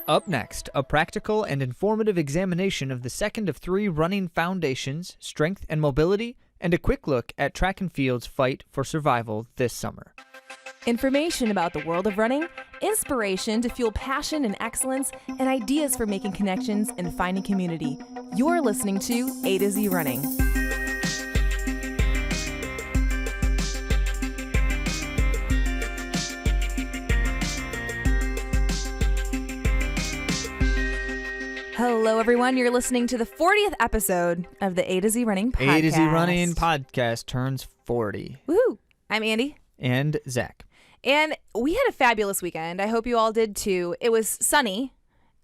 Up next, a practical and informative examination of the second of 3 running foundations, strength and mobility, and a quick look at track and field's fight for survival this summer. Information about the world of running, inspiration to fuel passion and excellence, and ideas for making connections and finding community. You're listening to AtoZrunning. Hello, everyone. You're listening to the 40th episode of the AtoZrunning podcast. AtoZrunning podcast turns 40. Woohoo! I'm Andy. And Zach. And we had a fabulous weekend. I hope you all did too. It was sunny,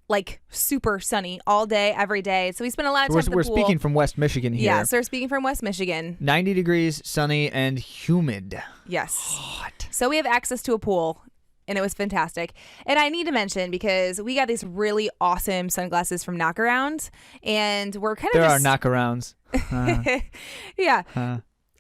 like super sunny all day, every day. So we spent a lot of time at the pool. We're speaking from West Michigan here. Yeah, so we're speaking from West Michigan. 90 degrees, sunny, and humid. Yes. Hot. So we have access to a pool. And it was fantastic. And I need to mention, because we got these really awesome sunglasses from Knockaround, and we're kind of There are knockarounds. Yeah.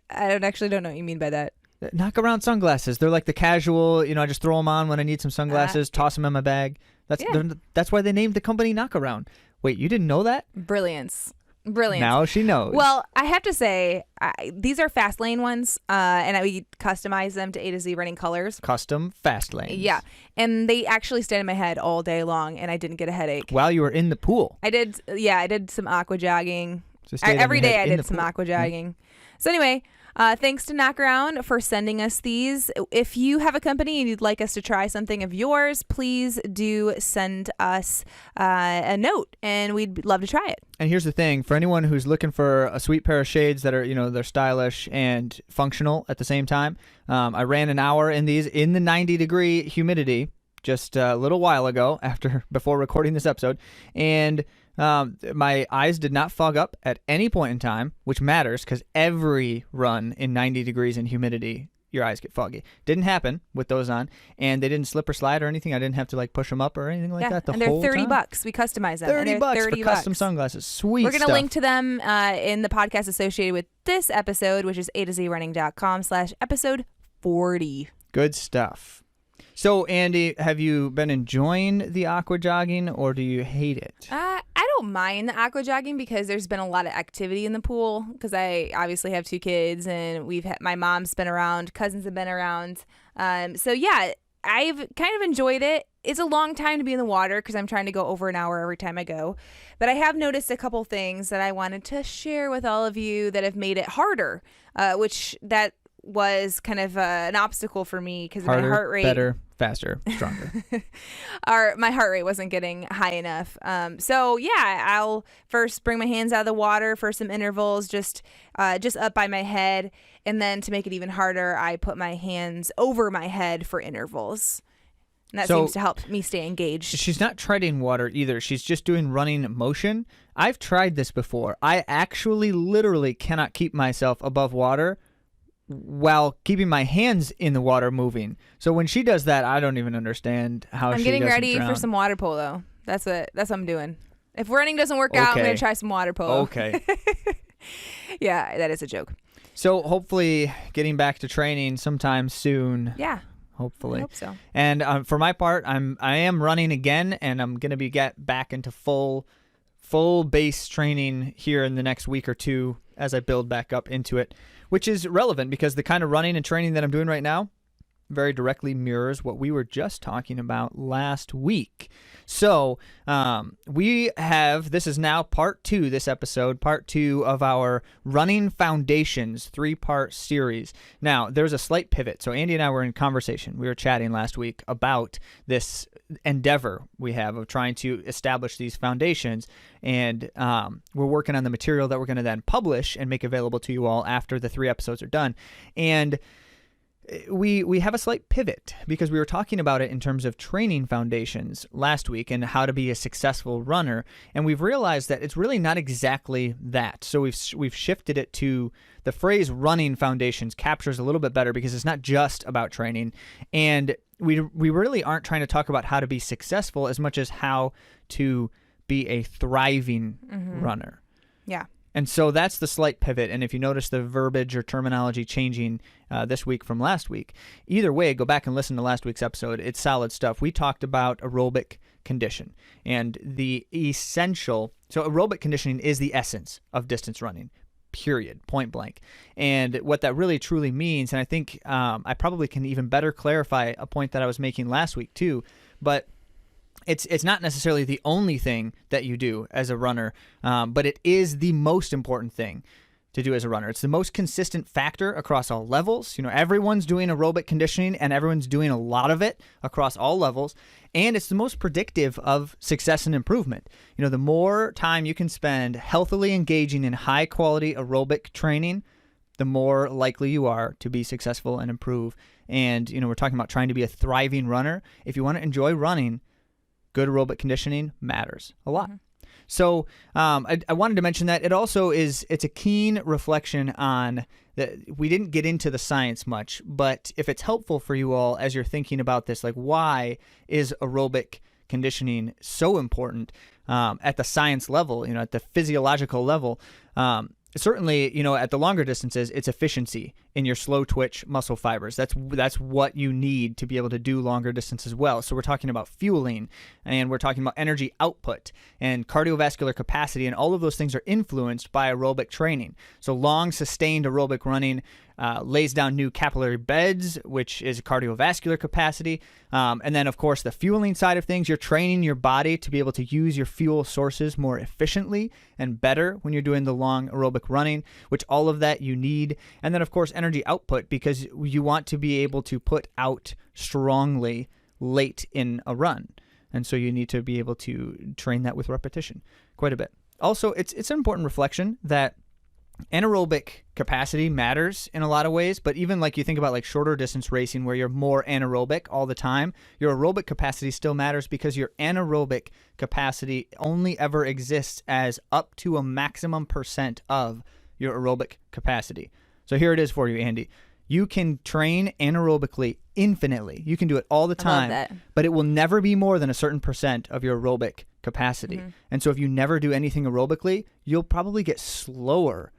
I don't know what you mean by that. Knockaround sunglasses. They're like the casual, I just throw them on when I need some sunglasses, toss them in my bag. That's why they named the company Knockaround. Wait, you didn't know that? Brilliant. Now she knows. Well, I have to say, these are fast lane ones, and we customize them to AtoZrunning colors. Custom fast lanes. Yeah, and they actually stayed in my head all day long, and I didn't get a headache. While you were in the pool. I did some aqua jogging. Every day I did some aqua jogging. Mm-hmm. So anyway, thanks to Knockaround for sending us these. If you have a company and you'd like us to try something of yours, please do send us a note, and we'd love to try it. And here's the thing. For anyone who's looking for a sweet pair of shades that are, they're stylish and functional at the same time, I ran an hour in these in the 90-degree humidity just a little while ago before recording this episode, and my eyes did not fog up at any point in time, which matters because every run in 90 degrees and humidity, your eyes get foggy. Didn't happen with those on, and they didn't slip or slide or anything. I didn't have to push them up or anything like that. And they're $30. We customize them. $30 for custom sunglasses. Sweet. We're going to link to them in the podcast associated with this episode, which is AtoZrunning.com/episode 40. Good stuff. So, Andy, have you been enjoying the aqua jogging, or do you hate it? I don't mind the aqua jogging because there's been a lot of activity in the pool, because I obviously have 2 kids, and my mom's been around, cousins have been around. So yeah, I've kind of enjoyed it. It's a long time to be in the water because I'm trying to go over an hour every time I go. But I have noticed a couple things that I wanted to share with all of you that have made it harder, which that was kind of an obstacle for me because my heart rate, better, faster, stronger. My heart rate wasn't getting high enough. So yeah, I'll first bring my hands out of the water for some intervals, just up by my head, and then to make it even harder, I put my hands over my head for intervals. And that seems to help me stay engaged. She's not treading water either. She's just doing running motion. I've tried this before. I actually literally cannot keep myself above water while keeping my hands in the water moving. So when she does that, I don't even understand how she doesn't drown. I'm getting ready for some water polo. That's what I'm doing. If running doesn't work out, I'm going to try some water polo. Okay. Yeah, that is a joke. So hopefully getting back to training sometime soon. Yeah. Hopefully. I hope so. And for my part, I am running again, and I'm going to be back into full base training here in the next week or two as I build back up into it, which is relevant because the kind of running and training that I'm doing right now very directly mirrors what we were just talking about last week. So this is now part 2, this episode, part 2 of our Running Foundations 3-part series. Now, there's a slight pivot. So Andy and I were in conversation. We were chatting last week about this endeavor we have of trying to establish these foundations, and we're working on the material that we're going to then publish and make available to you all after the 3 episodes are done. And we have a slight pivot because we were talking about it in terms of training foundations last week and how to be a successful runner, and we've realized that it's really not exactly that. So we've shifted it to the phrase running foundations captures a little bit better because it's not just about training, and we really aren't trying to talk about how to be successful as much as how to be a thriving runner. Yeah. And so that's the slight pivot. And if you notice the verbiage or terminology changing this week from last week, either way, go back and listen to last week's episode. It's solid stuff. We talked about aerobic condition and the essential. So aerobic conditioning is the essence of distance running, period, point blank. And what that really truly means, and I think I probably can even better clarify a point that I was making last week too, but it's not necessarily the only thing that you do as a runner, but it is the most important thing to do as a runner. It's the most consistent factor across all levels. Everyone's doing aerobic conditioning and everyone's doing a lot of it across all levels. And it's the most predictive of success and improvement. The more time you can spend healthily engaging in high quality aerobic training, the more likely you are to be successful and improve. And, we're talking about trying to be a thriving runner. If you want to enjoy running, good aerobic conditioning matters a lot. So I wanted to mention that it's a keen reflection on that. We didn't get into the science much, but if it's helpful for you all as you're thinking about this, like why is aerobic conditioning so important at the science level, at the physiological level, certainly, at the longer distances, it's efficiency in your slow twitch muscle fibers. That's what you need to be able to do longer distance as well. So we're talking about fueling, and we're talking about energy output and cardiovascular capacity, and all of those things are influenced by aerobic training. So long sustained aerobic running lays down new capillary beds, which is cardiovascular capacity. And then, of course, the fueling side of things, you're training your body to be able to use your fuel sources more efficiently and better when you're doing the long aerobic running, which all of that you need. And then, of course, energy output, because you want to be able to put out strongly late in a run. And so you need to be able to train that with repetition quite a bit. Also, it's an important reflection that anaerobic capacity matters in a lot of ways, but even like you think about like shorter distance racing where you're more anaerobic all the time, your aerobic capacity still matters because your anaerobic capacity only ever exists as up to a maximum % of your aerobic capacity. So here it is for you, Andy. You can train anaerobically infinitely. You can do it all the time, but it will never be more than a certain % of your aerobic capacity. And so if you never do anything aerobically, you'll probably get slower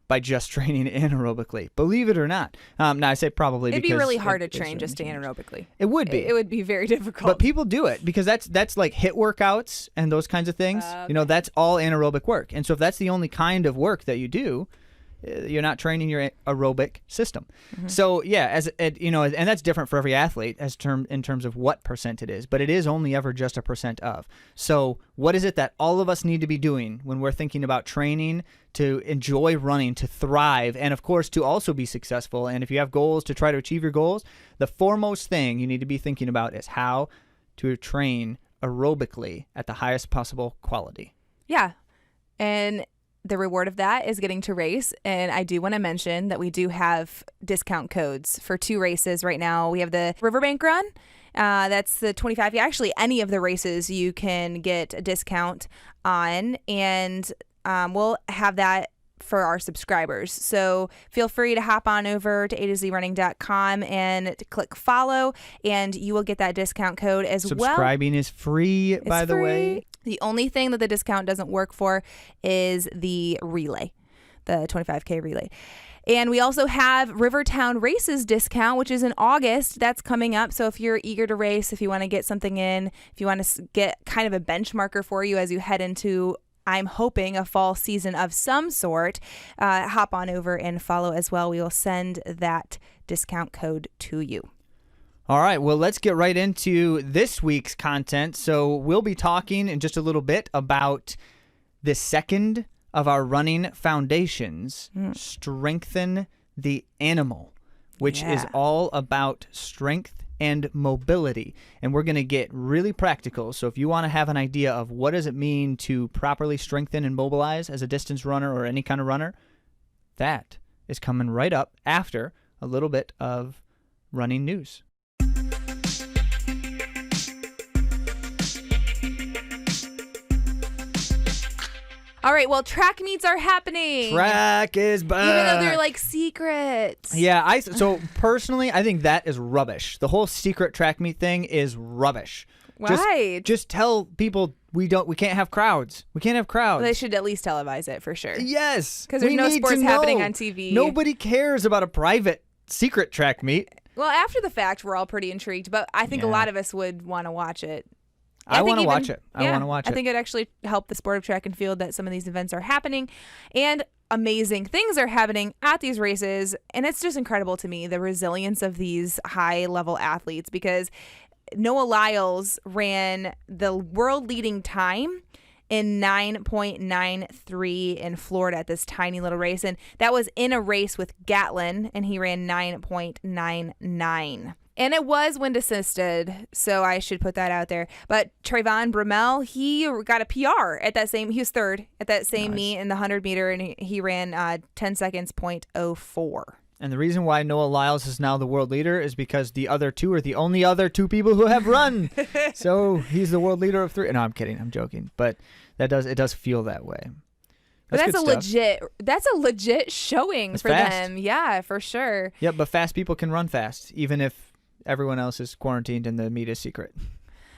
by just training anaerobically. Believe it or not. Now, I say probably It'd because be really hard to train just anaerobically. It would be. It would be very difficult. But people do it because that's like HIIT workouts and those kinds of things. Okay. That's all anaerobic work. And so if that's the only kind of work that you do, you're not training your aerobic system. So yeah, and that's different for every athlete in terms of what % it is, but it is only ever just a % of. So what is it that all of us need to be doing when we're thinking about training to enjoy running, to thrive, and of course to also be successful? And if you have goals to try to achieve your goals, the foremost thing you need to be thinking about is how to train aerobically at the highest possible quality. Yeah. And the reward of that is getting to race. And I do want to mention that we do have discount codes for 2 races right now. We have the Riverbank Run. That's the 25. Actually, any of the races you can get a discount on. And we'll have that for our subscribers. So feel free to hop on over to AtoZrunning.com and click follow, and you will get that discount code as well. Subscribing is free, by the way. The only thing that the discount doesn't work for is the relay, the 25K relay. And we also have Rivertown Races discount, which is in August. That's coming up. So if you're eager to race, if you want to get something in, if you want to get kind of a benchmarker for you as you head into, I'm hoping, a fall season of some sort, hop on over and follow as well. We will send that discount code to you. All right, well, let's get right into this week's content. So we'll be talking in just a little bit about the second of our running foundations, Strengthen the Animal, which is all about strength and mobility. And we're going to get really practical. So if you want to have an idea of what does it mean to properly strengthen and mobilize as a distance runner or any kind of runner, that is coming right up after a little bit of running news. All right, well, track meets are happening. Track is back. Even though they're like secrets. Yeah, so personally, I think that is rubbish. The whole secret track meet thing is rubbish. Why? Just tell people we can't have crowds. We can't have crowds. Well, they should at least televise it for sure. Yes. Because there's no sports happening on TV. Nobody cares about a private secret track meet. Well, after the fact, we're all pretty intrigued, but I think a lot of us would want to watch it. I want to watch it. I want to watch it. I think it'd actually help the sport of track and field that some of these events are happening. And amazing things are happening at these races. And it's just incredible to me, the resilience of these high-level athletes, because Noah Lyles ran the world-leading time in 9.93 in Florida at this tiny little race. And that was in a race with Gatlin, and he ran 9.99. And it was wind assisted, so I should put that out there. But Trayvon Bromell, he got a PR at that same, he was third at that same meet in the 100 meter, and he ran 10 seconds, .04. And the reason why Noah Lyles is now the world leader is because the other two are the only other two people who have run. So he's the world leader of 3. No, I'm kidding. I'm joking. But it does feel that way. That's a legit showing for them. Yeah, for sure. Yep, but fast people can run fast, even if everyone else is quarantined and the meet is secret.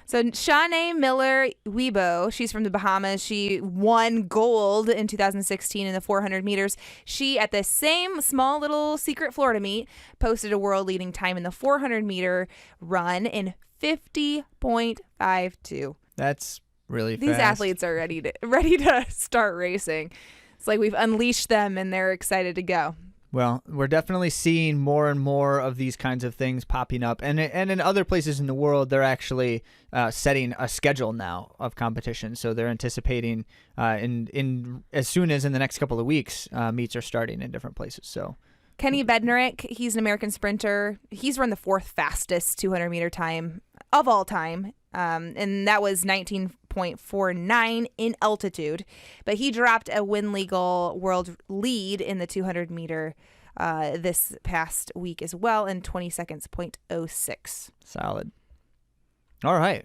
So Shanae Miller-Weibo, she's from the Bahamas. She won gold in 2016 in the 400 meters. She, at the same small little secret Florida meet, posted a world-leading time in the 400 meter run in 50.52. That's really fast. These athletes are ready to start racing. It's like we've unleashed them and they're excited to go. Well, we're definitely seeing more and more of these kinds of things popping up. And in other places in the world, they're actually setting a schedule now of competition. So they're anticipating in as soon as in the next couple of weeks, meets are starting in different places. So Kenny Bednarek, he's an American sprinter. He's run the 4th fastest 200-meter time of all time. And that was 19.49 in altitude. But he dropped a win legal world lead in the 200-meter this past week as well in 20 seconds, .06. Solid. All right.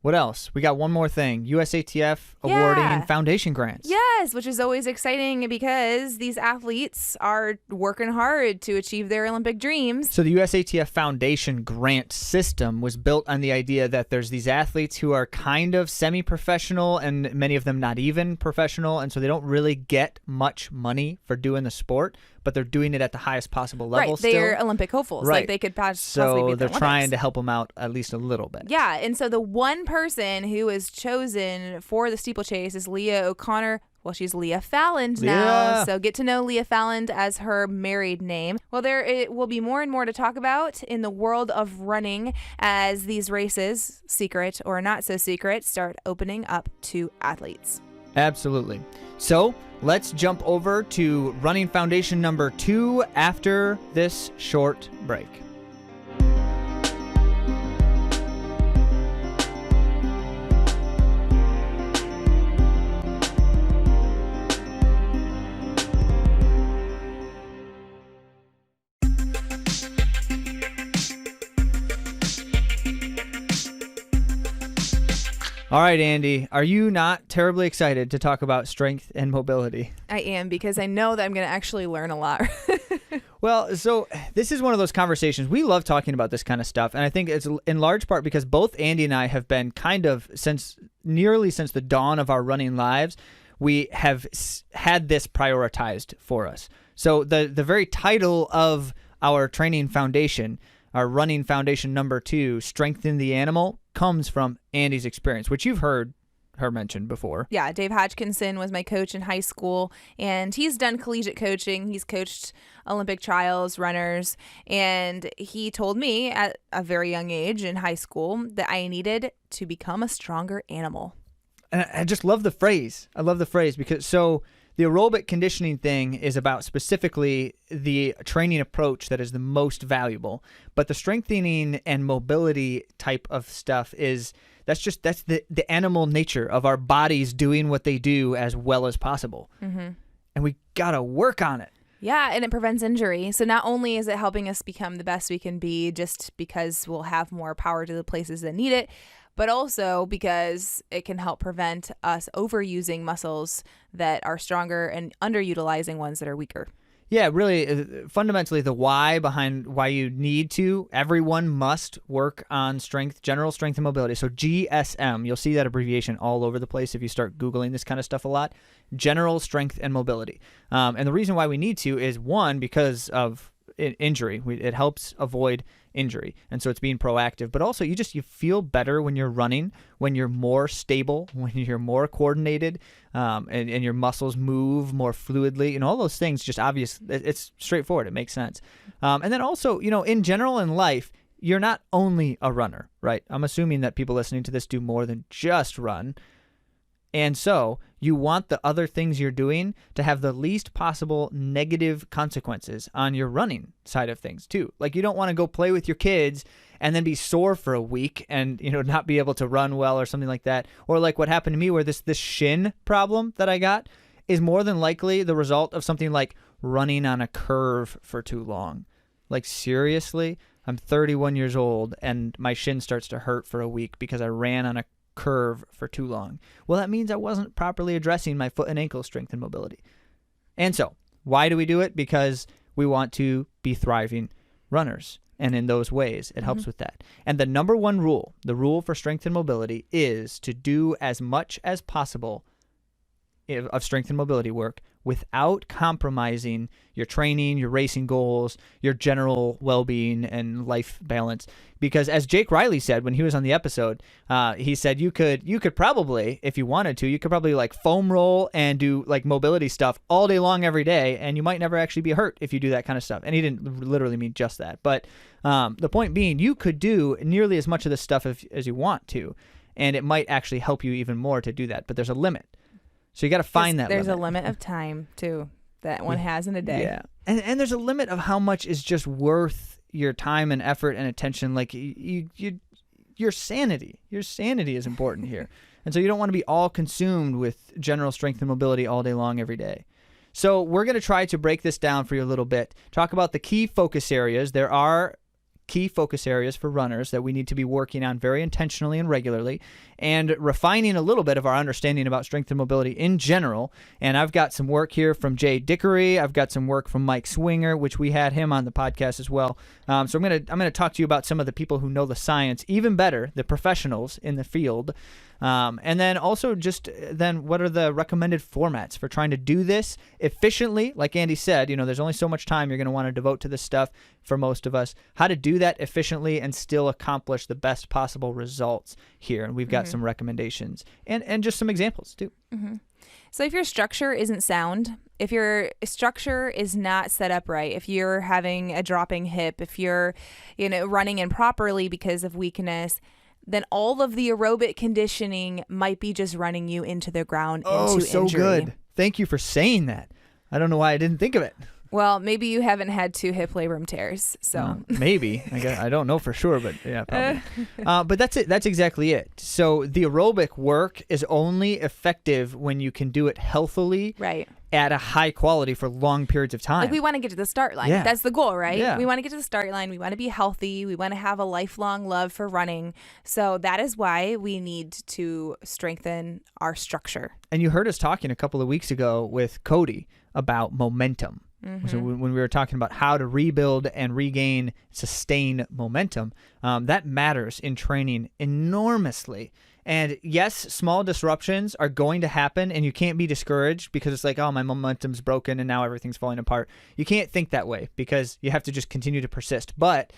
What else? We got one more thing. USATF awarding foundation grants. Yes, which is always exciting because these athletes are working hard to achieve their Olympic dreams. So the USATF foundation grant system was built on the idea that there's these athletes who are kind of semi-professional and many of them not even professional, and so they don't really get much money for doing the sport, but they're doing it at the highest possible level still. They're Olympic hopefuls. Right. Like they could possibly so be they're the trying to help them out at least a little bit. Yeah, and so the one person who is chosen for the steeplechase is Leah O'Connor. Well, she's Leah Falland now, so get to know Leah Falland as her married name. Well, there will be more and more to talk about in the world of running as these races, secret or not so secret, start opening up to athletes. Absolutely. So let's jump over to running foundation number 2 after this short break. All right, Andy, are you not terribly excited to talk about strength and mobility? I am, because I know that I'm going to actually learn a lot. Well, so this is one of those conversations. We love talking about this kind of stuff, and I think it's in large part because both Andy and I have been kind of nearly since the dawn of our running lives, we have had this prioritized for us. So the very title of our training foundation, our running foundation number 2, Strengthen the Animal, comes from Andy's experience, which you've heard her mention before. Yeah, Dave Hodgkinson was my coach in high school, and he's done collegiate coaching. He's coached Olympic trials, runners, and he told me at a very young age in high school that I needed to become a stronger animal. And I just love the phrase. I love the phrase because the aerobic conditioning thing is about specifically the training approach that is the most valuable. But the strengthening and mobility type of stuff that's the animal nature of our bodies doing what they do as well as possible. Mm-hmm. And we got to work on it. Yeah, and it prevents injury. So not only is it helping us become the best we can be just because we'll have more power to the places that need it, but also because it can help prevent us overusing muscles that are stronger and underutilizing ones that are weaker. Yeah, really, fundamentally, the why behind why you need to, everyone must work on general strength and mobility. So GSM, you'll see that abbreviation all over the place if you start Googling this kind of stuff a lot. General strength and mobility. And the reason why we need to is, one, because of injury. It helps avoid injury, and so it's being proactive. But also, you feel better when you're running, when you're more stable, when you're more coordinated, and your muscles move more fluidly, and all those things. Just obvious. It's straightforward. It makes sense. And then also, in general in life, you're not only a runner, right? I'm assuming that people listening to this do more than just run. And so you want the other things you're doing to have the least possible negative consequences on your running side of things too. Like, you don't want to go play with your kids and then be sore for a week and, not be able to run well or something like that. Or like what happened to me, where this shin problem that I got is more than likely the result of something like running on a curve for too long. Like, seriously, I'm 31 years old and my shin starts to hurt for a week because I ran on a curve for too long. Well, that means I wasn't properly addressing my foot and ankle strength and mobility. And so, why do we do it? Because we want to be thriving runners. And in those ways, it helps with that. And the number one rule, the rule for strength and mobility, is to do as much as possible of strength and mobility work without compromising your training, your racing goals, your general well-being and life balance. Because as Jake Riley said when he was on the episode, he said you could probably, if you wanted to, you could probably like foam roll and do like mobility stuff all day long every day, and you might never actually be hurt if you do that kind of stuff. And he didn't literally mean just that. But the point being, you could do nearly as much of this stuff as you want to, and it might actually help you even more to do that. But there's a limit. So you got to find that there's limit. a limit of time, too, that one has in a day. Yeah. And there's a limit of how much is just worth your time and effort and attention. Like, your sanity. Your sanity is important here. And so you don't want to be all consumed with general strength and mobility all day long every day. So we're going to try to break this down for you a little bit. Talk about the key focus areas. There are key focus areas for runners that we need to be working on very intentionally and regularly, and refining a little bit of our understanding about strength and mobility in general. And I've got some work here from Jay Dickery. I've got some work from Mike Swinger, which we had him on the podcast as well. So I'm gonna talk to you about some of the people who know the science even better, the professionals in the field. And then also what are the recommended formats for trying to do this efficiently? Like Andy said, there's only so much time you're going to want to devote to this stuff for most of us. How to do that efficiently and still accomplish the best possible results here. And we've got some recommendations and just some examples too. Mm-hmm. So if your structure isn't sound, if your structure is not set up right, if you're having a dropping hip, if you're, running improperly because of weakness, then all of the aerobic conditioning might be just running you into the ground, into so injury. Good. Thank you for saying that. I don't know why I didn't think of it. Well, maybe you haven't had 2 hip labrum tears, so maybe. I don't know for sure, but yeah, probably. But that's it. That's exactly it. So the aerobic work is only effective when you can do it healthily, right, at a high quality for long periods of time. Like, we want to get to the start line. Yeah. That's the goal, right? Yeah. We want to get to the start line. We want to be healthy. We want to have a lifelong love for running. So that is why we need to strengthen our structure. And you heard us talking a couple of weeks ago with Cody about momentum. Mm-hmm. So when we were talking about how to rebuild and regain, sustain momentum, that matters in training enormously. And yes, small disruptions are going to happen, and you can't be discouraged because it's like, oh, my momentum's broken and now everything's falling apart. You can't think that way because you have to just continue to persist. But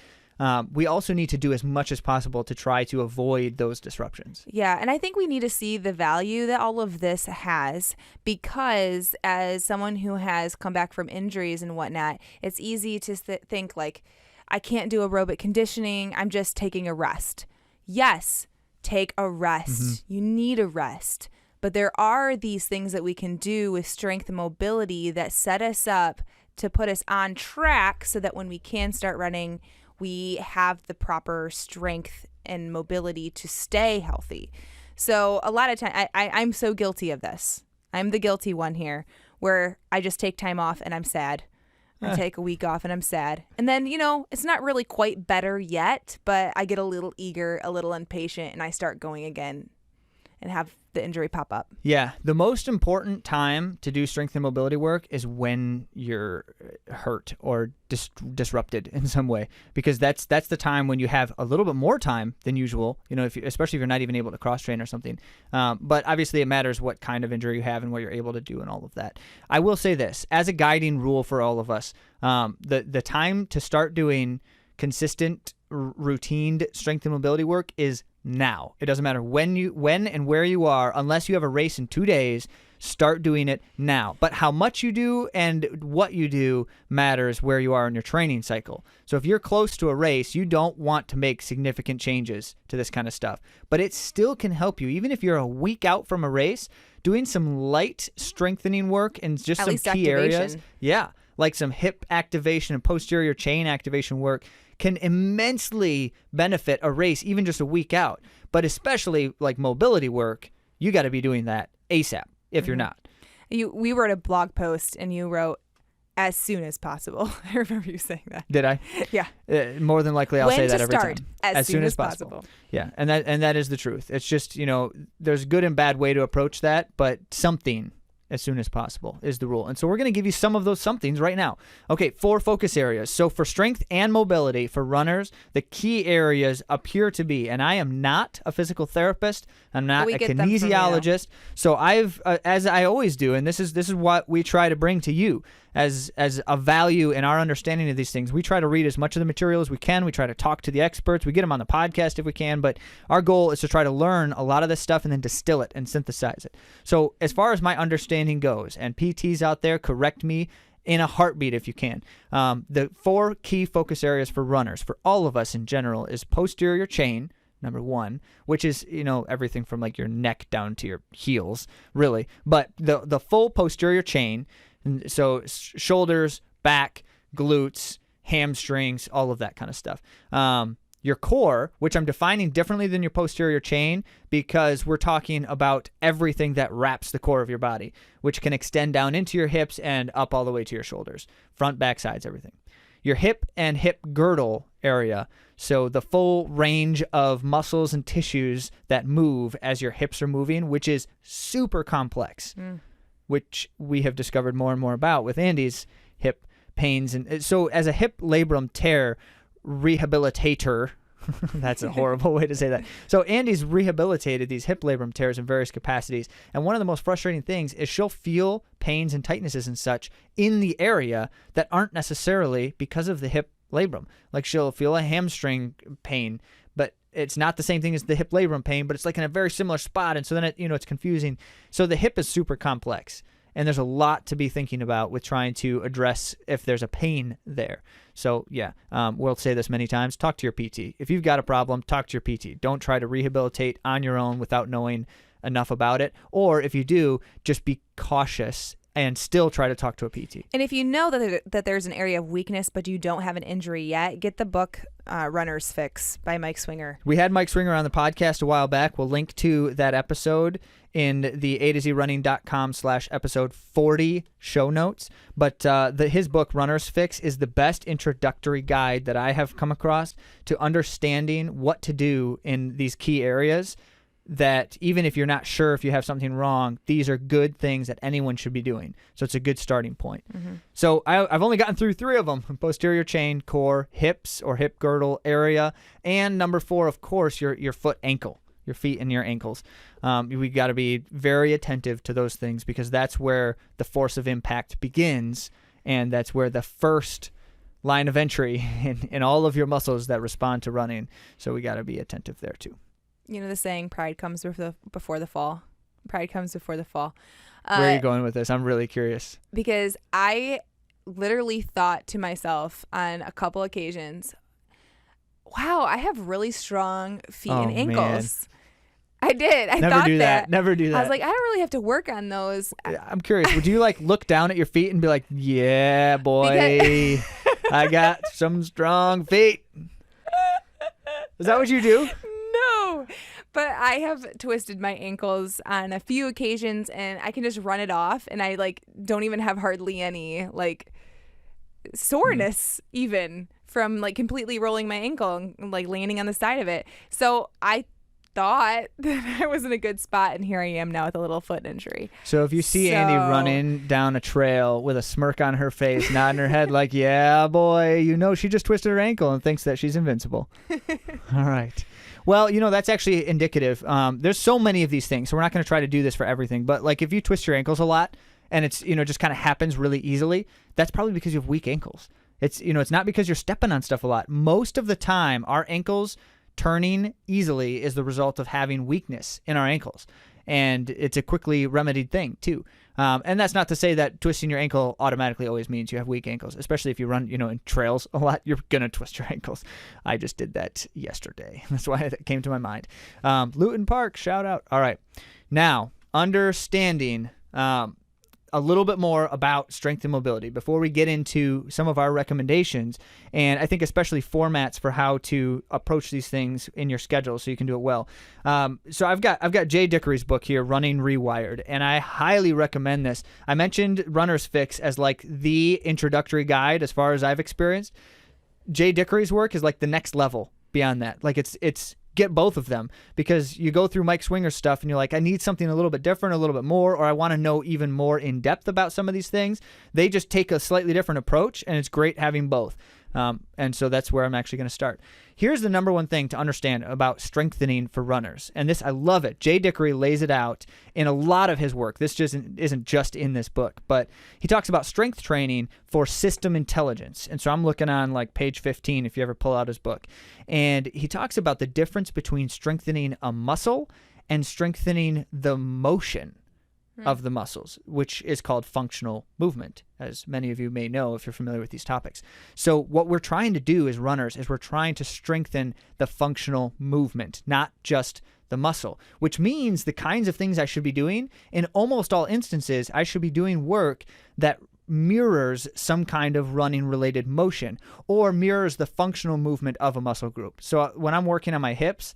we also need to do as much as possible to try to avoid those disruptions. Yeah, and I think we need to see the value that all of this has, because as someone who has come back from injuries and whatnot, it's easy to think like, I can't do aerobic conditioning, I'm just taking a rest. Yes, take a rest. Mm-hmm. You need a rest. But there are these things that we can do with strength and mobility that set us up to put us on track so that when we can start running, we have the proper strength and mobility to stay healthy. So a lot of time, I'm so guilty of this. I'm the guilty one here, where I just take time off and I'm sad. I take a week off and I'm sad. And then, it's not really quite better yet, but I get a little eager, a little impatient, and I start going again. and have the injury pop up. Yeah. The most important time to do strength and mobility work is when you're hurt or disrupted in some way, because that's the time when you have a little bit more time than usual, especially if you're not even able to cross train or something. But obviously it matters what kind of injury you have and what you're able to do and all of that. I will say this as a guiding rule for all of us, the time to start doing consistent, routine strength and mobility work is now. It doesn't matter when and where you are, unless you have a race in 2 days. Start doing it now. But how much you do and what you do matters where you are in your training cycle. So if you're close to a race, you don't want to make significant changes to this kind of stuff. But it still can help you. Even if you're a week out from a race, doing some light strengthening work and just At some least key activation. areas. Yeah, like some hip activation and posterior chain activation work can immensely benefit a race, even just a week out. But especially like mobility work, you got to be doing that ASAP if you're not. We wrote a blog post and you wrote as soon as possible. I remember you saying that. Did I? Yeah. More than likely, I'll say that every time. As soon as possible. Yeah, and that is the truth. It's just, there's a good and bad way to approach that, but something as soon as possible is the rule. And so we're going to give you some of those somethings right now. Okay, 4 focus areas. So for strength and mobility for runners, the key areas appear to be, and I am not a physical therapist, I'm not a kinesiologist. So I've, as I always do, and this is what we try to bring to you as a value in our understanding of these things. We try to read as much of the material as we can. We try to talk to the experts. We get them on the podcast if we can, but our goal is to try to learn a lot of this stuff and then distill it and synthesize it. So as far as my understanding goes, and PTs out there, correct me in a heartbeat if you can. The 4 key focus areas for runners, for all of us in general, is posterior chain, number 1, which is, everything from like your neck down to your heels, really. But the full posterior chain, so shoulders, back, glutes, hamstrings, all of that kind of stuff. Your core, which I'm defining differently than your posterior chain because we're talking about everything that wraps the core of your body, which can extend down into your hips and up all the way to your shoulders, front, back, sides, everything. Your hip and hip girdle area, so the full range of muscles and tissues that move as your hips are moving, which is super complex. Which we have discovered more and more about with Andy's hip pains. And so as a hip labrum tear rehabilitator, that's a horrible way to say that. So Andy's rehabilitated these hip labrum tears in various capacities. And one of the most frustrating things is she'll feel pains and tightnesses and such in the area that aren't necessarily because of the hip labrum. Like she'll feel a hamstring pain, but it's not the same thing as the hip labrum pain, but it's like in a very similar spot. And so then it's confusing. So the hip is super complex, and there's a lot to be thinking about with trying to address if there's a pain there. So yeah, we'll say this many times, talk to your PT. If you've got a problem, talk to your PT. Don't try to rehabilitate on your own without knowing enough about it. Or if you do, just be cautious and still try to talk to a PT. And if you know that there's an area of weakness, but you don't have an injury yet, get the book Runner's Fix by Mike Swinger. We had Mike Swinger on the podcast a while back. We'll link to that episode in the AtoZrunning.com/episode 40 show notes. But his book, Runner's Fix, is the best introductory guide that I have come across to understanding what to do in these key areas, that even if you're not sure if you have something wrong, these are good things that anyone should be doing. So it's a good starting point. So I've only gotten through 3 of them: posterior chain, core, hips or hip girdle area, and number 4, of course, your foot ankle, your feet and your ankles. We got to be very attentive to those things because that's where the force of impact begins, and that's where the first line of entry in all of your muscles that respond to running. So we got to be attentive there too. You know the saying, pride comes before the fall. Pride comes before the fall. Where are you going with this? I'm really curious. Because I literally thought to myself on a couple occasions, wow, I have really strong feet and ankles. Man. I did. I Never thought do that. Never do that. I was like, I don't really have to work on those. I'm curious. Would you like look down at your feet and be like, yeah, boy, I got some strong feet? Is that what you do? No, but I have twisted my ankles on a few occasions and I can just run it off, and I don't even have hardly any soreness even from completely rolling my ankle and landing on the side of it. So I thought that I was in a good spot, and here I am now with a little foot injury. So if you see Andy running down a trail with a smirk on her face, nodding her head like, yeah, boy, you know she just twisted her ankle and thinks that she's invincible. All right. Well, that's actually indicative. There's so many of these things, so we're not going to try to do this for everything. But like if you twist your ankles a lot and it's, just kind of happens really easily, that's probably because you have weak ankles. It's, it's not because you're stepping on stuff a lot. Most of the time, our ankles turning easily is the result of having weakness in our ankles. And it's a quickly remedied thing, too. And that's not to say that twisting your ankle automatically always means you have weak ankles, especially if you run, in trails a lot, you're going to twist your ankles. I just did that yesterday. That's why that came to my mind. Luton Park, shout out. All right. Now, understanding a little bit more about strength and mobility before we get into some of our recommendations, and I think especially formats for how to approach these things in your schedule so you can do it well. So I've got Jay Dickory's book here, Running Rewired, and I highly recommend this. I mentioned Runner's Fix as like the introductory guide as far as I've experienced. Jay Dickory's work is like the next level beyond that. Like it's get both of them, because you go through Mike Swinger's stuff and you're like, I need something a little bit different, a little bit more, or I want to know even more in depth about some of these things. They just take a slightly different approach, and it's great having both. And so that's where I'm actually going to start. Here's the number one thing to understand about strengthening for runners. And this, I love it. Jay Dickory lays it out in a lot of his work. This just isn't just in this book, but he talks about strength training for system intelligence. And so I'm looking on like page 15 if you ever pull out his book. And he talks about the difference between strengthening a muscle and strengthening the motion of the muscles, which is called functional movement, as many of you may know if you're familiar with these topics. So what we're trying to do as runners is we're trying to strengthen the functional movement, not just the muscle, which means the kinds of things I should be doing, in almost all instances, I should be doing work that mirrors some kind of running related motion or mirrors the functional movement of a muscle group. So when I'm working on my hips,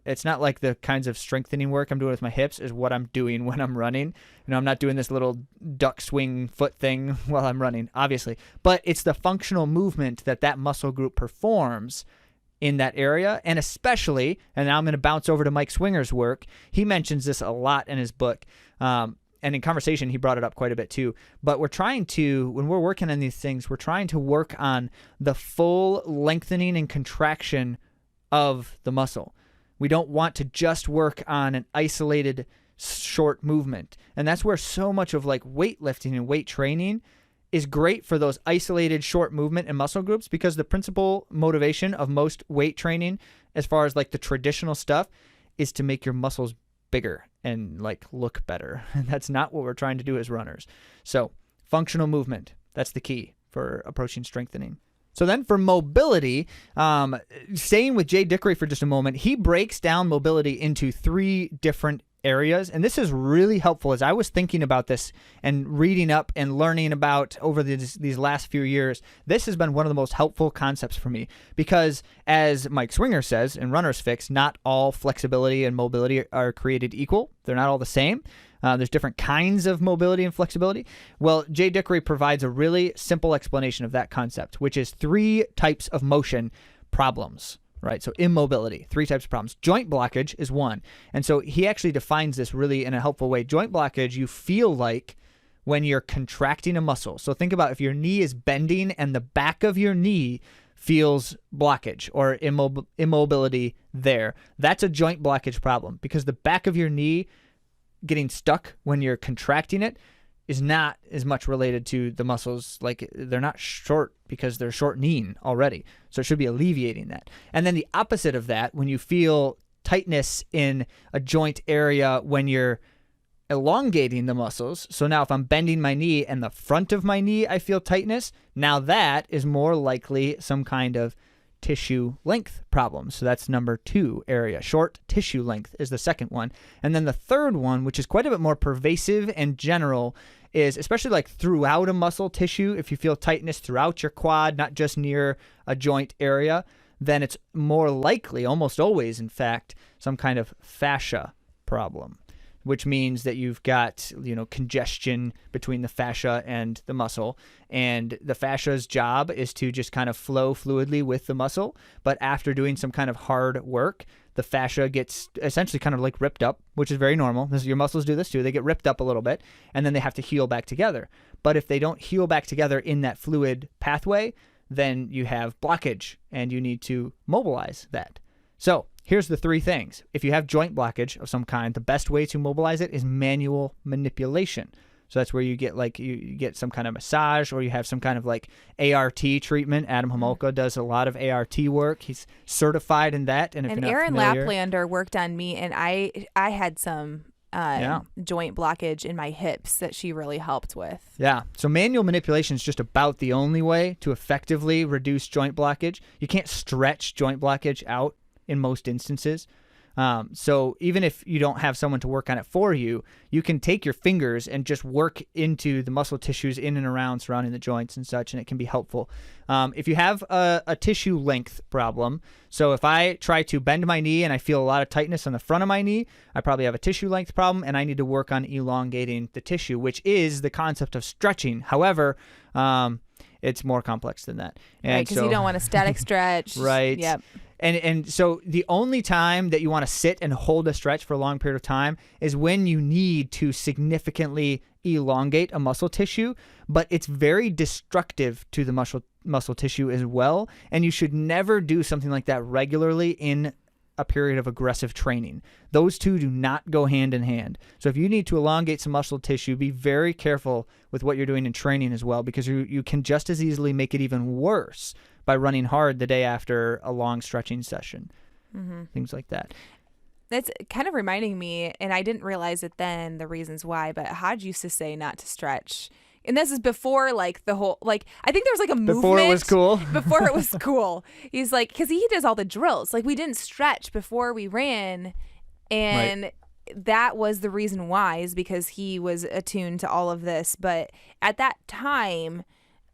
it's not like the kinds of strengthening work I'm doing with my hips is what I'm doing when I'm running. I'm not doing this little duck swing foot thing while I'm running, obviously. But it's the functional movement that muscle group performs in that area. And especially, and now I'm going to bounce over to Mike Swinger's work. He mentions this a lot in his book. And in conversation, he brought it up quite a bit too. But we're trying to, when we're working on these things, we're trying to work on the full lengthening and contraction of the muscle. We don't want to just work on an isolated short movement. And that's where so much of like weightlifting and weight training is great for those isolated short movement and muscle groups, because the principal motivation of most weight training, as far as like the traditional stuff, is to make your muscles bigger and like look better. And that's not what we're trying to do as runners. So functional movement, that's the key for approaching strengthening. So then for mobility, staying with Jay Dickory for just a moment, he breaks down mobility into 3 different areas. And this is really helpful as I was thinking about this and reading up and learning about over these last few years. This has been one of the most helpful concepts for me, because as Mike Swinger says in Runner's Fix, not all flexibility and mobility are created equal. They're not all the same. There's different kinds of mobility and flexibility. Well, Jay Dickory provides a really simple explanation of that concept, which is 3 types of motion problems, right? So immobility, 3 types of problems. Joint blockage is one. And so he actually defines this really in a helpful way. Joint blockage, you feel like when you're contracting a muscle. So think about if your knee is bending and the back of your knee feels blockage or immobility there. That's a joint blockage problem, because the back of your knee getting stuck when you're contracting it is not as much related to the muscles. Like they're not short because they're shortening already. So it should be alleviating that. And then the opposite of that, when you feel tightness in a joint area when you're elongating the muscles. So now if I'm bending my knee and the front of my knee, I feel tightness. Now that is more likely some kind of tissue length problem. So that's number 2 area. Short tissue length is the second one. And then the third one, which is quite a bit more pervasive and general, is especially like throughout a muscle tissue. If you feel tightness throughout your quad, not just near a joint area, then it's more likely, almost always in fact, some kind of fascia problem. which means that you've got, congestion between the fascia and the muscle. And the fascia's job is to just kind of flow fluidly with the muscle. But after doing some kind of hard work, the fascia gets essentially kind of like ripped up, which is very normal. Your muscles do this too. They get ripped up a little bit, and then they have to heal back together. But if they don't heal back together in that fluid pathway, then you have blockage, and you need to mobilize that. So here's the 3 things. If you have joint blockage of some kind, the best way to mobilize it is manual manipulation. So that's where you get you get some kind of massage, or you have some kind of ART treatment. Adam Homolka does a lot of ART work. He's certified in that. And if you're not Aaron familiar, Laplander worked on me, and I had some joint blockage in my hips that she really helped with. Yeah. So manual manipulation is just about the only way to effectively reduce joint blockage. You can't stretch joint blockage out in most instances. So even if you don't have someone to work on it for you, you can take your fingers and just work into the muscle tissues in and around surrounding the joints and such, and it can be helpful. If you have a tissue length problem, so if I try to bend my knee and I feel a lot of tightness on the front of my knee, I probably have a tissue length problem, and I need to work on elongating the tissue, which is the concept of stretching. However, it's more complex than that. And right, because you don't want a static stretch. Right. Yep. And so the only time that you want to sit and hold a stretch for a long period of time is when you need to significantly elongate a muscle tissue, but it's very destructive to the muscle tissue as well, and you should never do something like that regularly in a period of aggressive training. Those two do not go hand in hand. So if you need to elongate some muscle tissue, be very careful with what you're doing in training as well, because you can just as easily make it even worse by running hard the day after a long stretching session. Things like that. That's kind of reminding me, and I didn't realize it then, the reasons why, but Hodge used to say not to stretch. And this is before the whole, I think there was a movement. Before it was cool. Before it was cool. He's because he does all the drills. We didn't stretch before we ran. And right. That was the reason why, is because he was attuned to all of this. But at that time,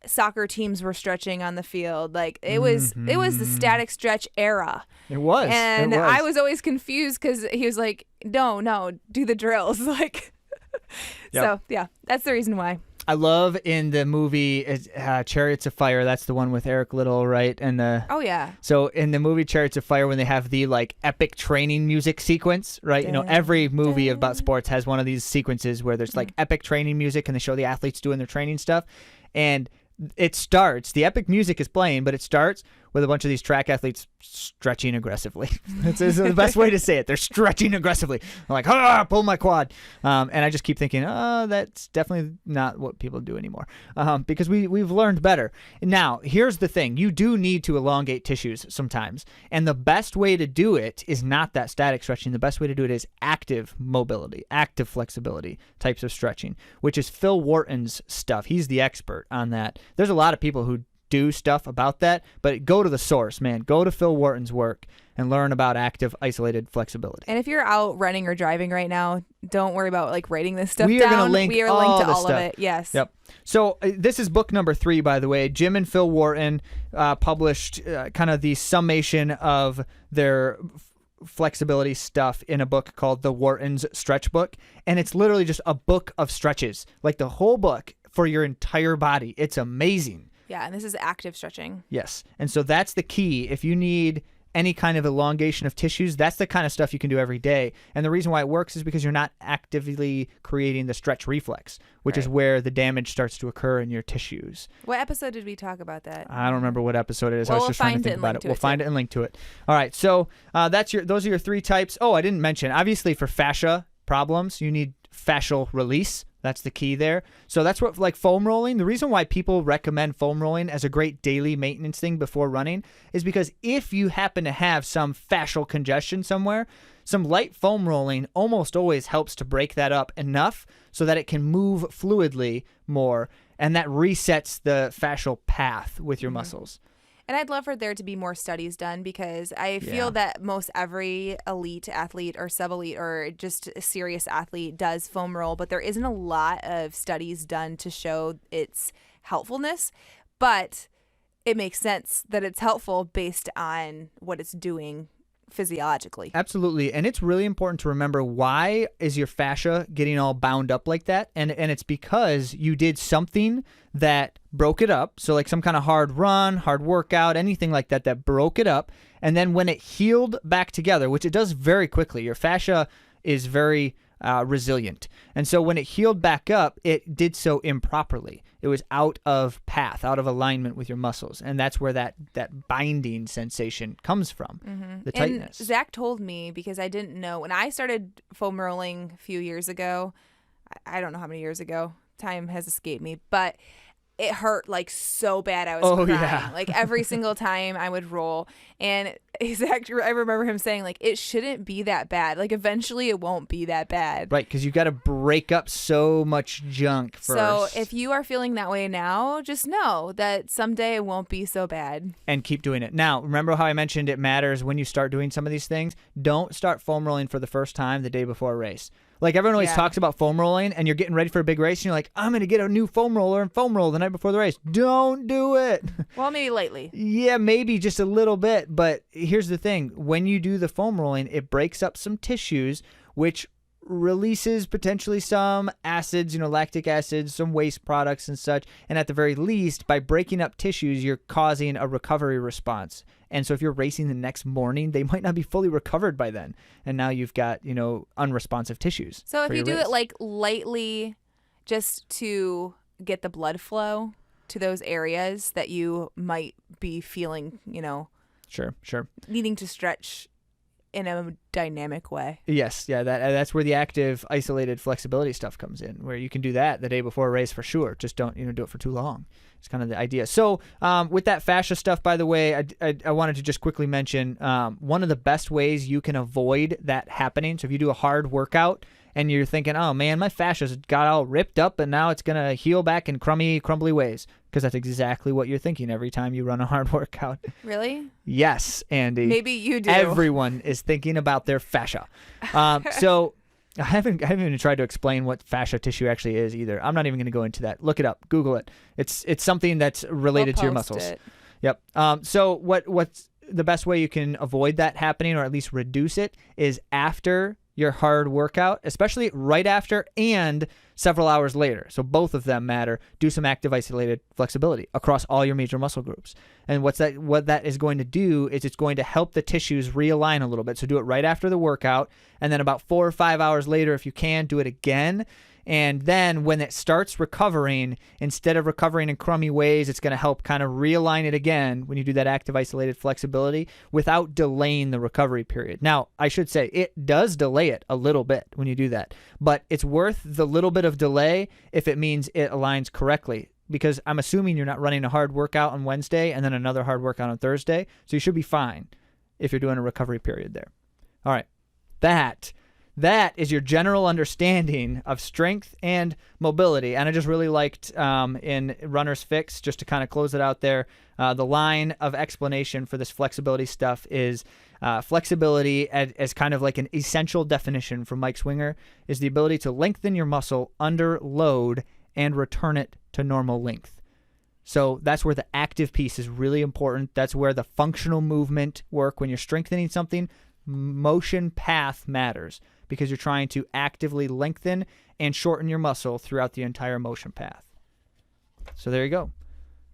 soccer teams were stretching on the field. It was the static stretch era. It was. And I was always confused because he was no, do the drills. Yep. So, yeah, that's the reason why. I love in the movie Chariots of Fire, that's the one with Eric Liddell, right? And oh yeah. So in the movie Chariots of Fire, when they have the epic training music sequence, right? Every movie about sports has one of these sequences where there's epic training music, and they show the athletes doing their training stuff. And it starts, the epic music is playing, but it starts with a bunch of these track athletes stretching aggressively. It's the best way to say it. They're stretching aggressively. I'm pull my quad. And I just keep thinking, that's definitely not what people do anymore, because we've learned better. Now, here's the thing. You do need to elongate tissues sometimes. And the best way to do it is not that static stretching. The best way to do it is active mobility, active flexibility types of stretching, which is Phil Wharton's stuff. He's the expert on that. There's a lot of people who do stuff about that, but go to the source, man. Go to Phil Wharton's work and learn about active isolated flexibility. And if you're out running or driving right now, don't worry about writing this stuff down. We are going to link we are all linked to all stuff. of it. Yes. Yep. So this is book number 3, by the way. Jim and Phil Wharton published kind of the summation of their flexibility stuff in a book called The Wharton's Stretch Book, and it's literally just a book of stretches, the whole book for your entire body. It's amazing. Yeah, and this is active stretching. Yes. And so that's the key. If you need any kind of elongation of tissues, that's the kind of stuff you can do every day. And the reason why it works is because you're not actively creating the stretch reflex, which is where the damage starts to occur in your tissues. What episode did we talk about that? I don't remember what episode it is. Well, I was just trying to think about it. We'll find it and link to it. All right. So those are your 3 types. Oh, I didn't mention, obviously for fascia problems, you need fascial release. That's the key there. So that's what, foam rolling, the reason why people recommend foam rolling as a great daily maintenance thing before running is because if you happen to have some fascial congestion somewhere, some light foam rolling almost always helps to break that up enough so that it can move fluidly more, and that resets the fascial path with your muscles. And I'd love for there to be more studies done, because I feel that most every elite athlete or sub-elite or just a serious athlete does foam roll, but there isn't a lot of studies done to show its helpfulness. But it makes sense that it's helpful based on what it's doing physiologically. Absolutely. And it's really important to remember, why is your fascia getting all bound up like that? And it's because you did something that broke it up. So like some kind of hard run, hard workout, anything like that, that broke it up. And then when it healed back together, which it does very quickly, your fascia is very resilient. And so when it healed back up, it did so improperly. It was out of path, out of alignment with your muscles. And that's where that binding sensation comes from, the tightness. And Zach told me, because I didn't know, when I started foam rolling a few years ago, I don't know how many years ago, time has escaped me, but it hurt like so bad. I was crying like every single time I would roll. And Zach, I remember him saying like, it shouldn't be that bad. Like eventually it won't be that bad. Right, because you got to break up so much junk first. So if you are feeling that way now, just know that someday it won't be so bad. And keep doing it. Now, remember how I mentioned it matters when you start doing some of these things? Don't start foam rolling for the first time the day before a race. Like everyone always talks about foam rolling, and you're getting ready for a big race, and you're like, I'm going to get a new foam roller and foam roll the night before the race. Don't do it. Well, maybe lately. Yeah, maybe just a little bit. But here's the thing. When you do the foam rolling, it breaks up some tissues, which releases potentially some acids, lactic acids, some waste products and such. And at the very least, by breaking up tissues, you're causing a recovery response. And so if you're racing the next morning, they might not be fully recovered by then. And now you've got, unresponsive tissues. So if you do it like lightly, just to get the blood flow to those areas that you might be feeling, Sure. needing to stretch in a dynamic way. Yes, yeah, that's where the active isolated flexibility stuff comes in, where you can do that the day before a race for sure. Just don't do it for too long. It's kind of the idea. So with that fascia stuff, by the way, I wanted to just quickly mention one of the best ways you can avoid that happening. So if you do a hard workout and you're thinking, oh man, my fascia's got all ripped up and now it's going to heal back in crumbly ways, because that's exactly what you're thinking every time you run a hard workout. Really? Yes, Andy. Maybe you do. Everyone is thinking about their fascia. So I haven't even tried to explain what fascia tissue actually is either. I'm not even going to go into that. Look it up. Google it. It's something that's related to your muscles. It. Yep. So what's the best way you can avoid that happening, or at least reduce it, is after your hard workout, especially right after and several hours later. So both of them matter. Do some active isolated flexibility across all your major muscle groups. And what that is going to do is it's going to help the tissues realign a little bit. So do it right after the workout, and then about 4 or 5 hours later, if you can, do it again. And then when it starts recovering, instead of recovering in crummy ways, it's going to help kind of realign it again when you do that active isolated flexibility without delaying the recovery period. Now, I should say it does delay it a little bit when you do that, but it's worth the little bit of delay if it means it aligns correctly, because I'm assuming you're not running a hard workout on Wednesday and then another hard workout on Thursday, so you should be fine if you're doing a recovery period there. All right, that is your general understanding of strength and mobility. And I just really liked in Runner's Fix, just to kind of close it out there, the line of explanation for this flexibility stuff is flexibility as kind of like an essential definition from Mike Swinger is the ability to lengthen your muscle under load and return it to normal length. So that's where the active piece is really important. That's where the functional movement work. When you're strengthening something, motion path matters, because you're trying to actively lengthen and shorten your muscle throughout the entire motion path. So there you go.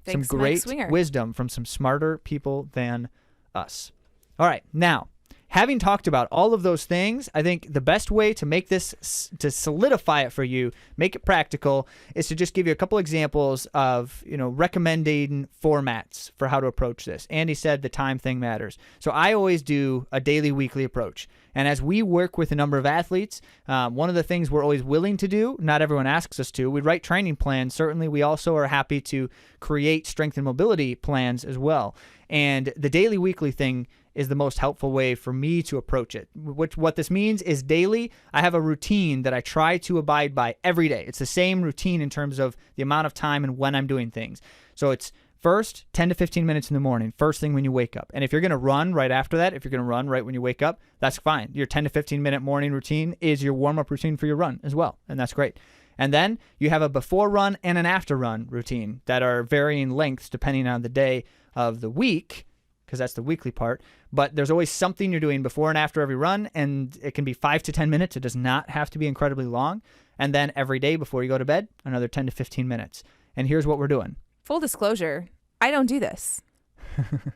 Thanks, some great Mike Swinger. Wisdom from some smarter people than us. All right, now, having talked about all of those things, I think the best way to make this, to solidify it for you, make it practical, is to just give you a couple examples of, recommending formats for how to approach this. Andy said the time thing matters. So I always do a daily, weekly approach. And as we work with a number of athletes, one of the things we're always willing to do, not everyone asks us to, we write training plans. Certainly, we also are happy to create strength and mobility plans as well. And the daily, weekly thing is the most helpful way for me to approach it. What this means is daily, I have a routine that I try to abide by every day. It's the same routine in terms of the amount of time and when I'm doing things. So it's first 10 to 15 minutes in the morning, first thing when you wake up. And if you're going to run right after that, if you're going to run right when you wake up, that's fine. Your 10 to 15 minute morning routine is your warm-up routine for your run as well, and that's great. And then you have a before run and an after run routine that are varying lengths depending on the day of the week. because that's the weekly part. But there's always something you're doing before and after every run, and it can be 5 to 10 minutes. It does not have to be incredibly long. And then every day before you go to bed, another 10 to 15 minutes. And here's what we're doing. Full disclosure, I don't do this.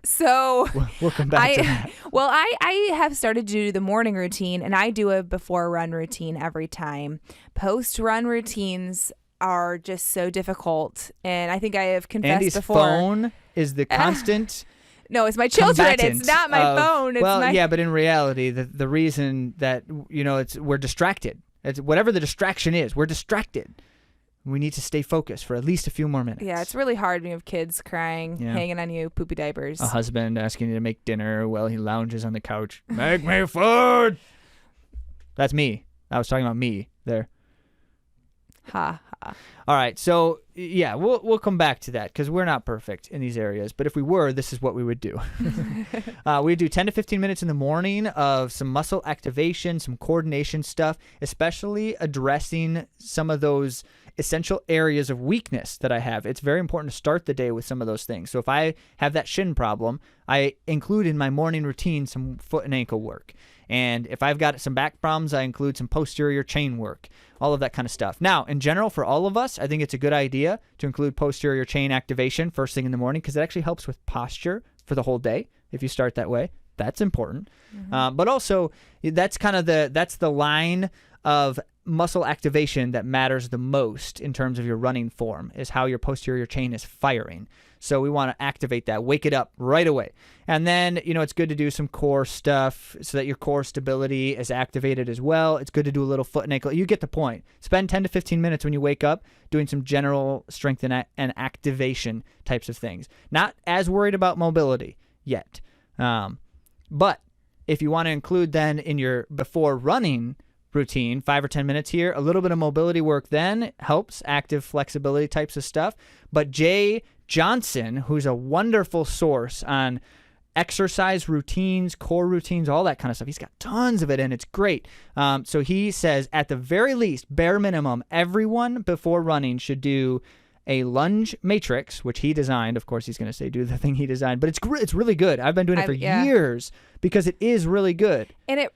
So we'll come back to that. Well, I have started to do the morning routine, and I do a before run routine every time. Post run routines are just so difficult, and I think I have confessed Andy's before. phone is the constant. No, it's my children. combatant It's not my phone. It's yeah, but in reality, the reason that we're distracted. It's whatever the distraction is. We're distracted. We need to stay focused for at least a few more minutes. Yeah, it's really hard when you have kids crying, hanging on you, poopy diapers. A husband asking you to make dinner while he lounges on the couch. Make me food! That's me. I was talking about me there. Ha ha. All right, so yeah, we'll come back to that because we're not perfect in these areas. But if we were, this is what we would do. We do 10 to 15 minutes in the morning of some muscle activation, some coordination stuff, especially addressing some of those essential areas of weakness that I have. It's very important to start the day with some of those things. So if I have that shin problem, I include in my morning routine some foot and ankle work. And if I've got some back problems, I include some posterior chain work, all of that kind of stuff. Now, in general, for all of us, I think it's a good idea to include posterior chain activation first thing in the morning because it actually helps with posture for the whole day if you start that way. That's important. Mm-hmm. But also, that's the line of muscle activation that matters the most in terms of your running form is how your posterior chain is firing. So we want to activate that, wake it up right away. And then, it's good to do some core stuff so that your core stability is activated as well. It's good to do a little foot and ankle. You get the point. Spend 10 to 15 minutes when you wake up doing some general strength and activation types of things. Not as worried about mobility yet. But if you want to include then in your before running routine, 5 or 10 minutes here, a little bit of mobility work then helps, active flexibility types of stuff. But Jay Johnson, who's a wonderful source on exercise routines, core routines, all that kind of stuff. He's got tons of it, and it's great. So he says, at the very least, bare minimum, everyone before running should do a lunge matrix, which he designed. Of course, he's going to say do the thing he designed, but it's really good. I've been doing it for years because it is really good. And it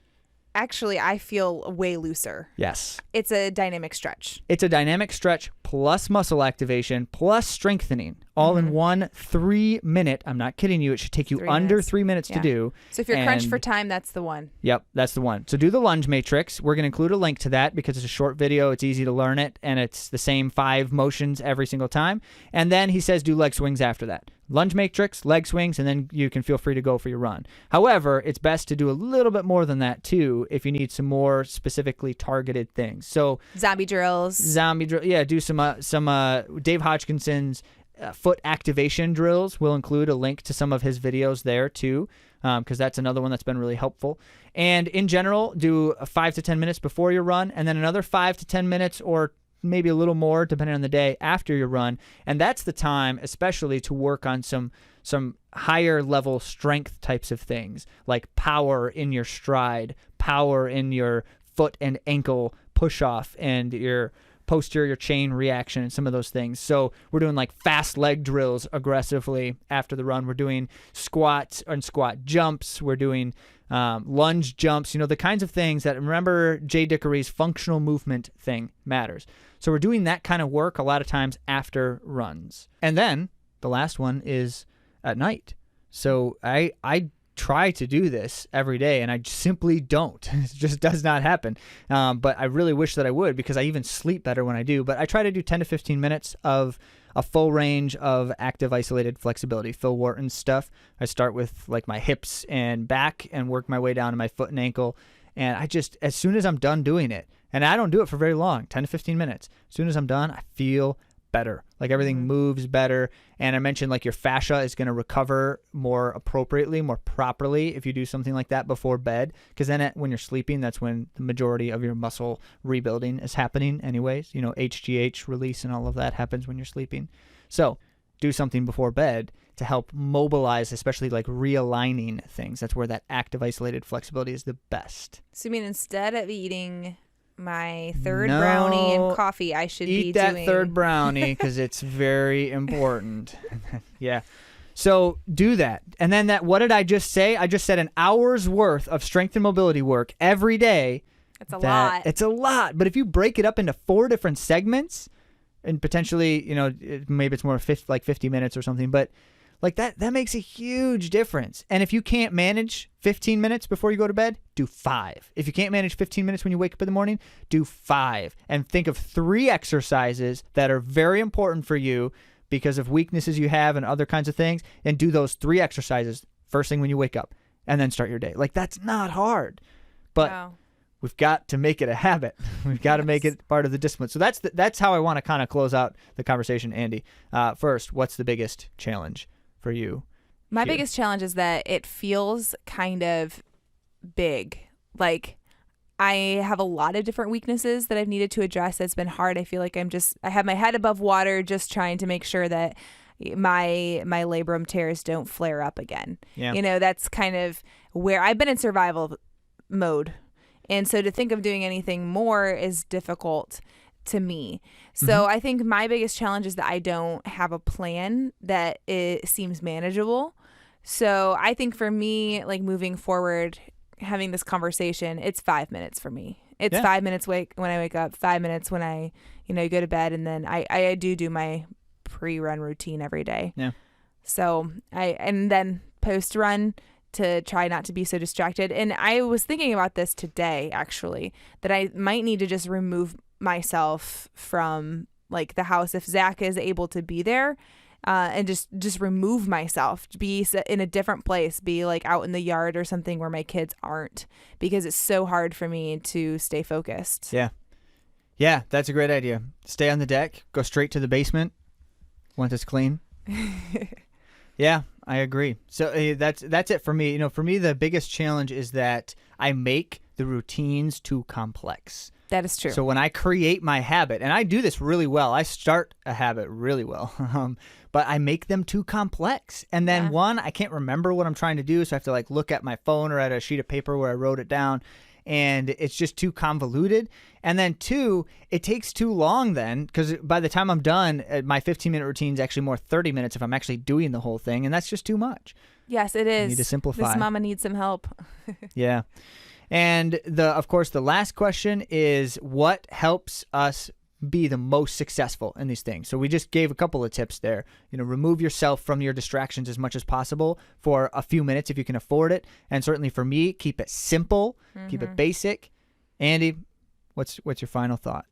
actually, I feel way looser. Yes. It's a dynamic stretch. It's a dynamic stretch plus muscle activation plus strengthening all in 1 3-minute. I'm not kidding you. It should take you under 3 minutes to do. So if you're crunched for time, that's the one. Yep, that's the one. So do the lunge matrix. We're going to include a link to that because it's a short video. It's easy to learn it, and it's the same 5 motions every single time. And then he says do leg swings after that. Lunge matrix, leg swings, and then you can feel free to go for your run. However, it's best to do a little bit more than that too if you need some more specifically targeted things. So zombie drills. Yeah, do some Dave Hodgkinson's foot activation drills. We'll include a link to some of his videos there too, because that's another one that's been really helpful. And in general, do 5 to 10 minutes before your run, and then another 5 to 10 minutes or maybe a little more depending on the day after your run. And that's the time especially to work on some higher level strength types of things like power in your stride, power in your foot and ankle push off, and your posterior chain reaction and some of those things. So we're doing like fast leg drills aggressively after the run. We're doing squats and squat jumps. We're doing lunge jumps, the kinds of things that, remember Jay Dickory's functional movement thing matters. So we're doing that kind of work a lot of times after runs. And then the last one is at night. So I try to do this every day, and I simply don't. It just does not happen. But I really wish that I would, because I even sleep better when I do. But I try to do 10 to 15 minutes of a full range of active isolated flexibility, Phil Wharton stuff. I start with like my hips and back and work my way down to my foot and ankle. And I just, as soon as I'm done doing it, and I don't do it for very long, 10 to 15 minutes, as soon as I'm done, I feel better. Like everything moves better. And I mentioned like your fascia is going to recover more appropriately, more properly if you do something like that before bed. Because then when you're sleeping, that's when the majority of your muscle rebuilding is happening anyways. HGH release and all of that happens when you're sleeping. So do something before bed to help mobilize, especially like realigning things. That's where that active isolated flexibility is the best. So you mean instead of eating my third brownie and coffee, I should be doing... Eat that third brownie because it's very important. Yeah. So do that. And then what did I just say? I just said an hour's worth of strength and mobility work every day. It's a lot. It's a lot. But if you break it up into 4 different segments and potentially, maybe it's more 50 minutes or something, but like that makes a huge difference. And if you can't manage 15 minutes before you go to bed, do 5. If you can't manage 15 minutes when you wake up in the morning, do 5. And think of 3 exercises that are very important for you because of weaknesses you have and other kinds of things, and do those 3 exercises first thing when you wake up and then start your day. Like, that's not hard, but we've got to make it a habit. We've got to make it part of the discipline. So that's how I want to kind of close out the conversation, Andy. First, what's the biggest challenge for you? My biggest challenge is that it feels kind of big. Like, I have a lot of different weaknesses that I've needed to address. That's been hard. I feel like I have my head above water, just trying to make sure that my labrum tears don't flare up again. Yeah. That's kind of where I've been in survival mode. And so to think of doing anything more is difficult to me. So I think my biggest challenge is that I don't have a plan that it seems manageable. So I think for me, like, moving forward, having this conversation, it's 5 minutes for me. It's 5 minutes when I wake up, 5 minutes when I, go to bed. And then I do my pre-run routine every day. Yeah. So and then post-run to try not to be so distracted. And I was thinking about this today, actually, that I might need to just remove myself from, like, the house if Zach is able to be there. And just remove myself, be in a different place, be like out in the yard or something where my kids aren't, because it's so hard for me to stay focused. Yeah, that's a great idea. Stay on the deck, go straight to the basement once it's clean. Yeah, I agree. So that's it for me. For me, the biggest challenge is that I make the routines too complex. That is true. So when I create my habit, and I do this really well, I start a habit really well, but I make them too complex. And then I can't remember what I'm trying to do, so I have to look at my phone or at a sheet of paper where I wrote it down, and it's just too convoluted. And then 2, it takes too long then, because by the time I'm done, my 15-minute routine is actually more 30 minutes if I'm actually doing the whole thing, and that's just too much. Yes, it is. I need to simplify. This mama needs some help. Yeah. And of course, the last question is, what helps us be the most successful in these things? So we just gave a couple of tips there. Remove yourself from your distractions as much as possible for a few minutes if you can afford it. And certainly for me, keep it simple, keep it basic. Andy, what's your final thought?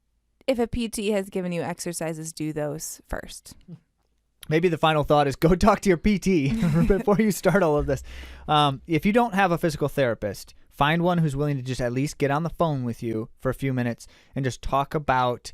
If a PT has given you exercises, do those first. Maybe the final thought is go talk to your PT before you start all of this. If you don't have a physical therapist, find one who's willing to just at least get on the phone with you for a few minutes and just talk about,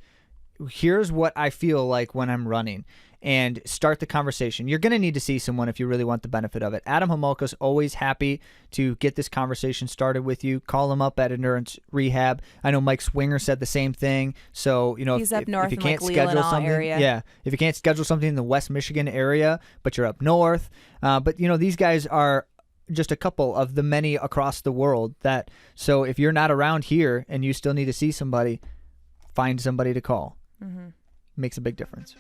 here's what I feel like when I'm running, and start the conversation. You're going to need to see someone if you really want the benefit of it. Adam Homolka's always happy to get this conversation started with you. Call him up at Endurance Rehab. I know Mike Swinger said the same thing. So, he's up north if you in can't schedule something, area. If you can't schedule something in the West Michigan area, but you're up north, but these guys are just a couple of the many across the world so if you're not around here and you still need to see somebody, find somebody to call. Makes a big difference.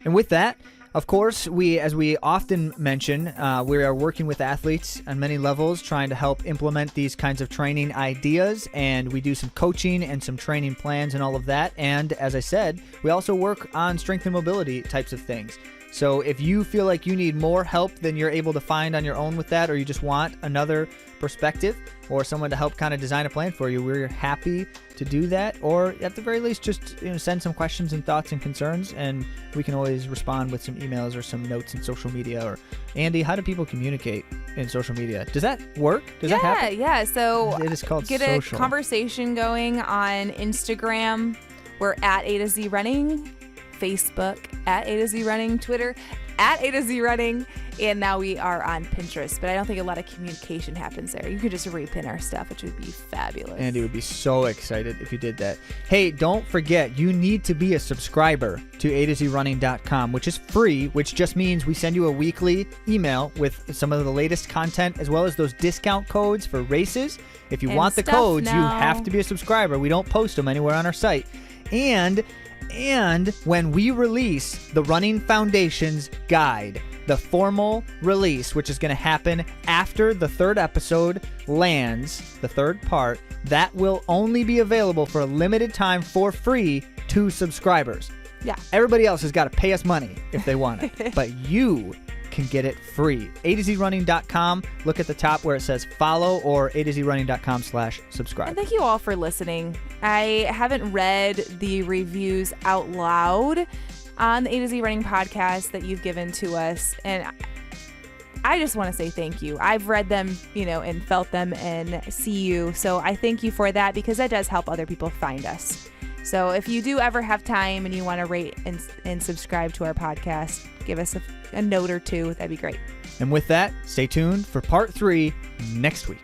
And with that, of course, as we often mention, we are working with athletes on many levels, trying to help implement these kinds of training ideas, and we do some coaching and some training plans and all of that. And as I said, we also work on strength and mobility types of things. So if you feel like you need more help than you're able to find on your own with that, or you just want another perspective or someone to help kind of design a plan for you, we're happy to do that. Or at the very least, just send some questions and thoughts and concerns, and we can always respond with some emails or some notes in social media. Or Andy, how do people communicate in social media? Does that work? Does that happen? Yeah. So it is called get social. A conversation going on Instagram. We're at AtoZrunning. Facebook at AtoZrunning, Twitter at AtoZrunning, and now we are on Pinterest, but I don't think a lot of communication happens there. You could just repin our stuff, which would be fabulous. Andy would be so excited if you did that. Hey, don't forget, you need to be a subscriber to AtoZrunning.com, which is free, which just means we send you a weekly email with some of the latest content, as well as those discount codes for races. If you want the codes, you have to be a subscriber. We don't post them anywhere on our site. And when we release the Running Foundations Guide, the formal release, which is going to happen after the third episode lands, the third part, that will only be available for a limited time for free to subscribers. Yeah. Everybody else has got to pay us money if they want it, but you can get it free. AtoZrunning.com. Look at the top where it says follow, or AtoZrunning.com/subscribe. And thank you all for listening. I haven't read the reviews out loud on the A to Z Running podcast that you've given to us, and I just want to say thank you. I've read them, and felt them and see you. So I thank you for that, because that does help other people find us. So if you do ever have time and you want to rate and subscribe to our podcast, give us a note or two. That'd be great. And with that, stay tuned for part 3 next week.